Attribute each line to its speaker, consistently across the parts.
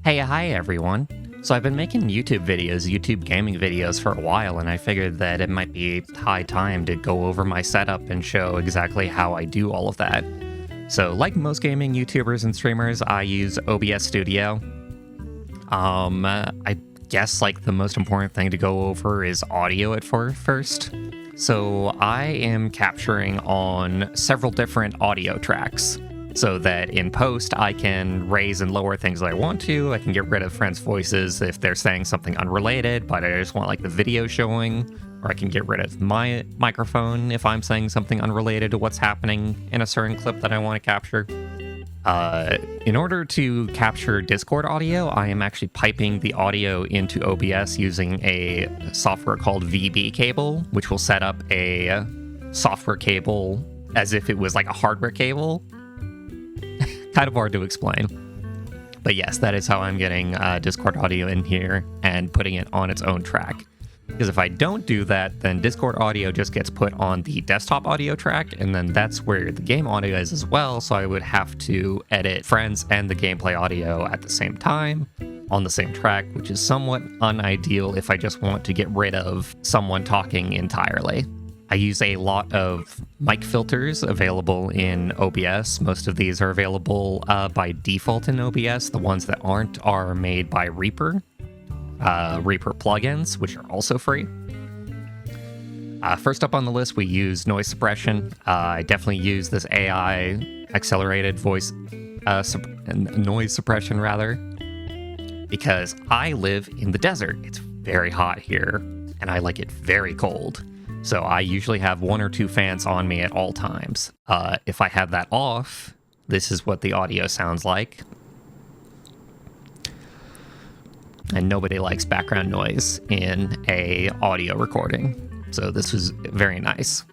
Speaker 1: Hey, hi everyone. So I've been making YouTube videos, YouTube gaming videos for a while, and I figured that it might be high time to go over my setup and show exactly how I do all of that. So like most gaming YouTubers and streamers, I use OBS Studio. I guess like the most important thing to go over is audio at first. So I am capturing on several different audio tracks, so that in post I can raise and lower things that I want to. I can get rid of friends' voices if they're saying something unrelated, but I just want like the video showing, or I can get rid of my microphone if I'm saying something unrelated to what's happening in a certain clip that I want to capture. In order to capture Discord audio, I am actually piping the audio into OBS using a software called VB cable, which will set up a software cable as if it was like a hardware cable. Kind of hard to explain. But yes, that is how I'm getting Discord audio in here and putting it on its own track. Because if I don't do that, then Discord audio just gets put on the desktop audio track, and then that's where the game audio is as well, so I would have to edit friends and the gameplay audio at the same time on the same track, which is somewhat unideal if I just want to get rid of someone talking entirely. I use a lot of mic filters available in OBS. Most of these are available by default in OBS. The ones that aren't are made by Reaper plugins, which are also free. First up on the list, we use noise suppression. I definitely use this AI accelerated voice noise suppression rather, because I live in the desert. It's very hot here, and I like it very cold. So I usually have one or two fans on me at all times. If I have that off, this is what the audio sounds like. And nobody likes background noise in a audio recording. So this was very nice.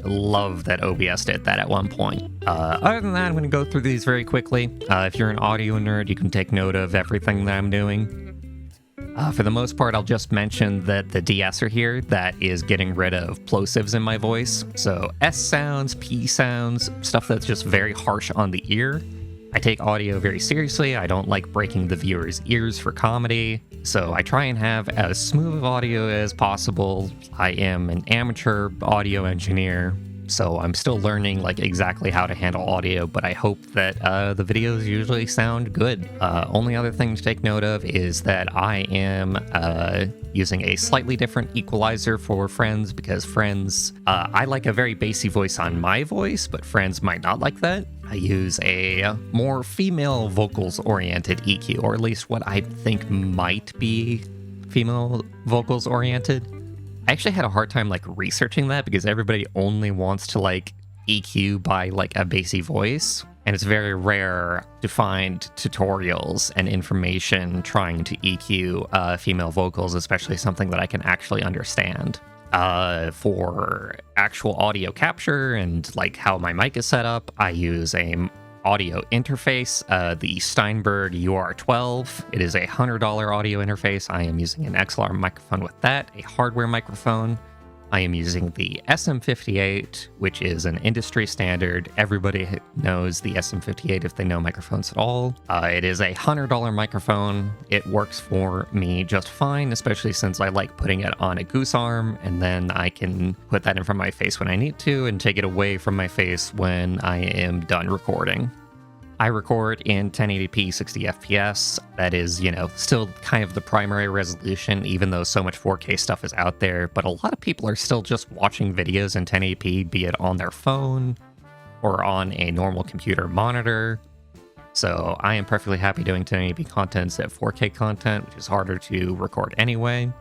Speaker 1: Love that OBS did that at one point. Other than that, I'm going to go through these very quickly. If you're an audio nerd, you can take note of everything that I'm doing. For the most part, I'll just mention that the de-esser here, that is getting rid of plosives in my voice. So S sounds, P sounds, stuff that's just very harsh on the ear. I take audio very seriously. I don't like breaking the viewer's ears for comedy, so I try and have as smooth of audio as possible. I am an amateur audio engineer, so I'm still learning like exactly how to handle audio, but I hope that the videos usually sound good. Only other thing to take note of is that I am using a slightly different equalizer for friends, because friends, I like a very bassy voice on my voice, but friends might not like that. I use a more female vocals oriented EQ, or at least what I think might be female vocals oriented. I actually had a hard time like researching that, because everybody only wants to like EQ by like a bassy voice, and it's very rare to find tutorials and information trying to EQ female vocals, especially something that I can actually understand. For actual audio capture and like how my mic is set up, I use a audio interface, the Steinberg UR12. It is a $100 audio interface. I am using an XLR microphone with that, a hardware microphone. I am using the SM58, which is an industry standard. Everybody knows the SM58 if they know microphones at all. It is a $100 microphone. It works for me just fine, especially since I like putting it on a goose arm, and then I can put that in front of my face when I need to and take it away from my face when I am done recording. I record in 1080p 60 FPS. That is, still kind of the primary resolution, even though so much 4K stuff is out there. But a lot of people are still just watching videos in 1080p, be it on their phone or on a normal computer monitor. So I am perfectly happy doing 1080p content instead of 4K content, which is harder to record anyway.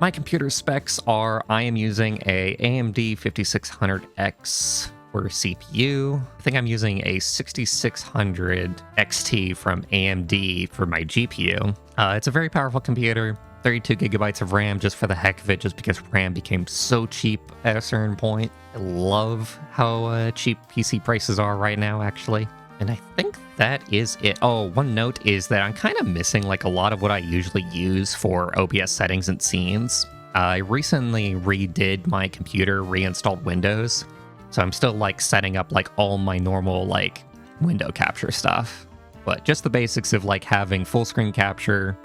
Speaker 1: My computer specs are, I am using a AMD 5600X CPU. I think I'm using a 6600 XT from AMD for my GPU. It's a very powerful computer, 32 gigabytes of RAM just for the heck of it, just because RAM became so cheap at a certain point. I love how cheap PC prices are right now, actually. And I think that is it. Oh, one note is that I'm kind of missing like a lot of what I usually use for OBS settings and scenes. I recently redid my computer, reinstalled Windows. So I'm still like setting up like all my normal like window capture stuff. But just the basics of like having full screen capture,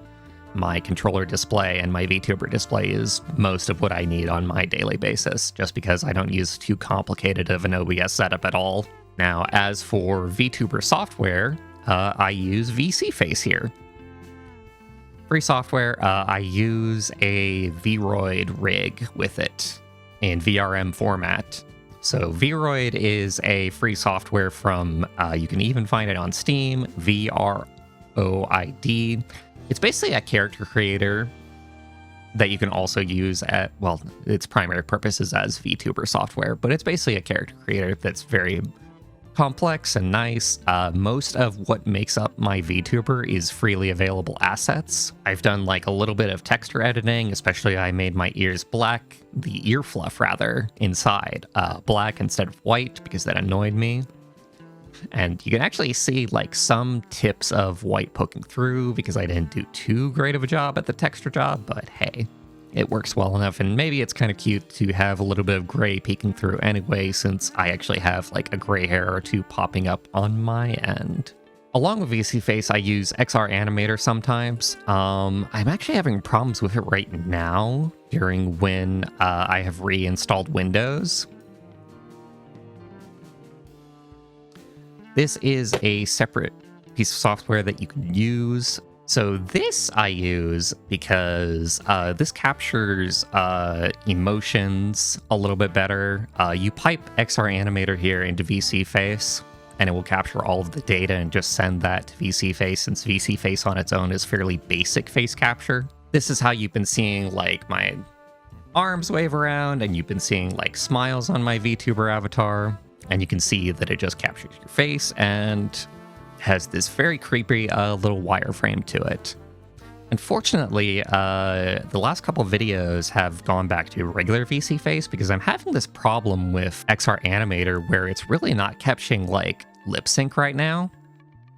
Speaker 1: my controller display, and my Vtuber display is most of what I need on my daily basis, just because I don't use too complicated of an OBS setup at all. Now, as for Vtuber software, I use VC Face here. Free software, I use a Vroid rig with it in VRM format. So Vroid is a free software from, you can even find it on Steam, VROID. It's basically a character creator that you can also use at, well, its primary purpose is as VTuber software, but it's basically a character creator that's very complex and nice. Most of what makes up my VTuber is freely available assets. I've done like a little bit of texture editing, especially I made my ears black, the ear fluff rather, inside black instead of white because that annoyed me. And you can actually see like some tips of white poking through because I didn't do too great of a job at the texture job, but hey, it works well enough, and maybe it's kind of cute to have a little bit of gray peeking through anyway, since I actually have like a gray hair or two popping up on my end. Along with VC Face, I use XR Animator sometimes. I'm actually having problems with it right now during when I have reinstalled Windows. This is a separate piece of software that you can use. So this I use because this captures emotions a little bit better. You pipe XR Animator here into VC Face, and it will capture all of the data and just send that to VC Face, since VC Face on its own is fairly basic face capture. This is how you've been seeing like my arms wave around, and you've been seeing like smiles on my VTuber avatar, and you can see that it just captures your face and has this very creepy little wireframe to it. Unfortunately, the last couple of videos have gone back to regular VC Face because I'm having this problem with XR Animator where it's really not capturing like lip sync right now.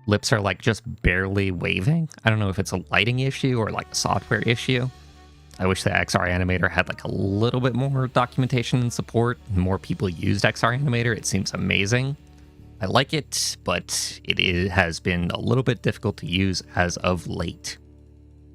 Speaker 1: Lips are like just barely waving. I don't know if it's a lighting issue or like a software issue. I wish the XR Animator had like a little bit more documentation and support, and more people used XR Animator. It seems amazing. I like it, but it has been a little bit difficult to use as of late.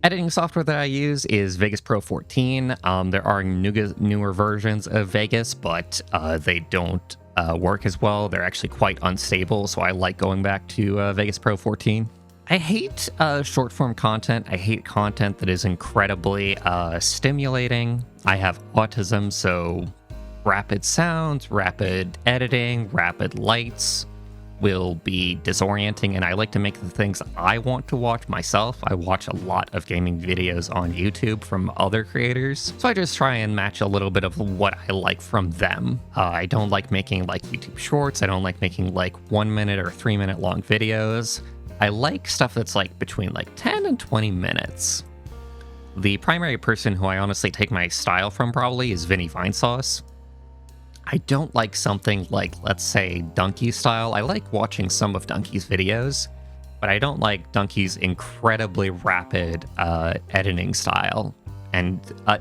Speaker 1: Editing software that I use is Vegas Pro 14. There are newer versions of Vegas, but they don't work as well. They're actually quite unstable, so I like going back to Vegas Pro 14. I hate short form content. I hate content that is incredibly stimulating. I have autism, so rapid sounds, rapid editing, rapid lights will be disorienting, and I like to make the things I want to watch myself. I watch a lot of gaming videos on YouTube from other creators, so I just try and match a little bit of what I like from them. I don't like making like YouTube shorts. I don't like making like 1 minute or 3 minute long videos. I like stuff that's like between like 10 and 20 minutes. The primary person who I honestly take my style from probably is Vinny Vinesauce. I don't like something like, let's say, Donkey's style. I like watching some of Donkey's videos, but I don't like Donkey's incredibly rapid editing style and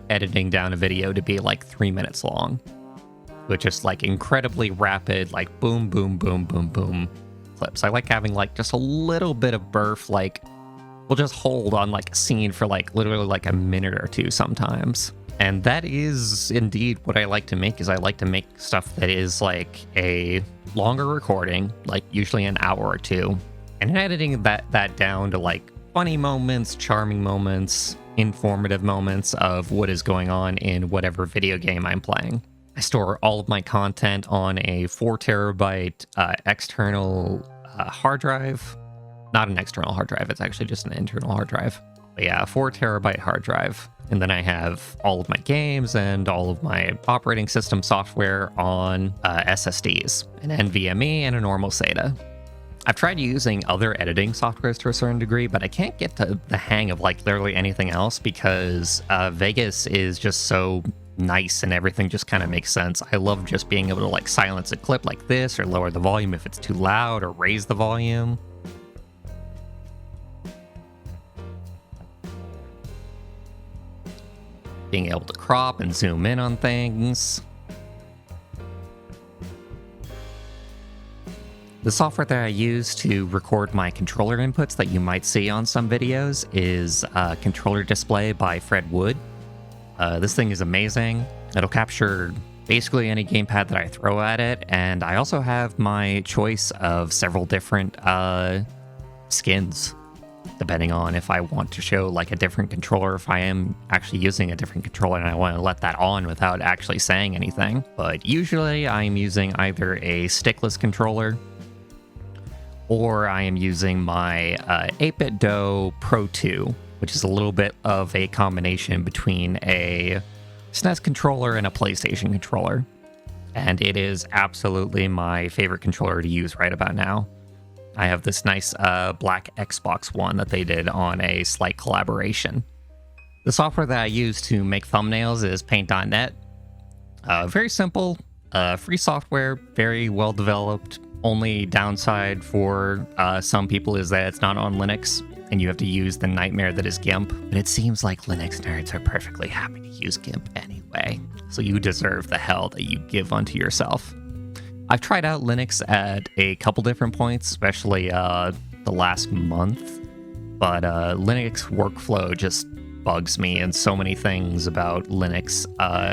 Speaker 1: editing down a video to be like 3 minutes long, with just like incredibly rapid, like boom, boom, boom, boom, boom clips. I like having like just a little bit of burf, like we'll just hold on like a scene for like literally like a minute or two sometimes. And that is indeed what I like to make, is I like to make stuff that is like a longer recording, like usually an hour or two, and editing that down to like funny moments, charming moments, informative moments of what is going on in whatever video game I'm playing. I store all of my content on a 4 terabyte external hard drive. Not an external hard drive, it's actually just an internal hard drive. But yeah, a 4 terabyte hard drive. And then I have all of my games and all of my operating system software on SSDs, an NVMe and a normal SATA. I've tried using other editing softwares to a certain degree, but I can't get to the hang of like literally anything else because Vegas is just so nice and everything just kind of makes sense. I love just being able to like silence a clip like this or lower the volume if it's too loud or raise the volume. Being able to crop and zoom in on things. The software that I use to record my controller inputs that you might see on some videos is Controller Display by Fred Wood. This thing is amazing. It'll capture basically any gamepad that I throw at it, and I also have my choice of several different skins, depending on if I want to show like a different controller, if I am actually using a different controller and I want to let that on without actually saying anything. But usually I'm using either a stickless controller, or I am using my 8-Bit Do Pro 2, which is a little bit of a combination between a SNES controller and a PlayStation controller. And it is absolutely my favorite controller to use right about now. I have this nice black Xbox One that they did on a slight collaboration. The software that I use to make thumbnails is Paint.net. Very simple, free software, very well developed. Only downside for some people is that it's not on Linux, and you have to use the nightmare that is GIMP. But it seems like Linux nerds are perfectly happy to use GIMP anyway, so you deserve the hell that you give unto yourself. I've tried out Linux at a couple different points, especially the last month, but Linux workflow just bugs me, and so many things about Linux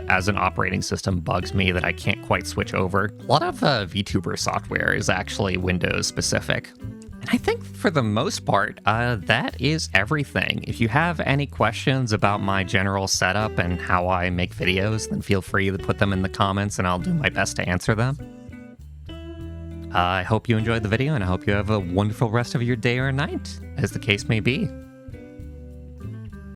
Speaker 1: as an operating system bugs me that I can't quite switch over. A lot of Vtuber software is actually Windows specific. And I think for the most part, that is everything. If you have any questions about my general setup and how I make videos, then feel free to put them in the comments and I'll do my best to answer them. I hope you enjoyed the video, and I hope you have a wonderful rest of your day or night, as the case may be.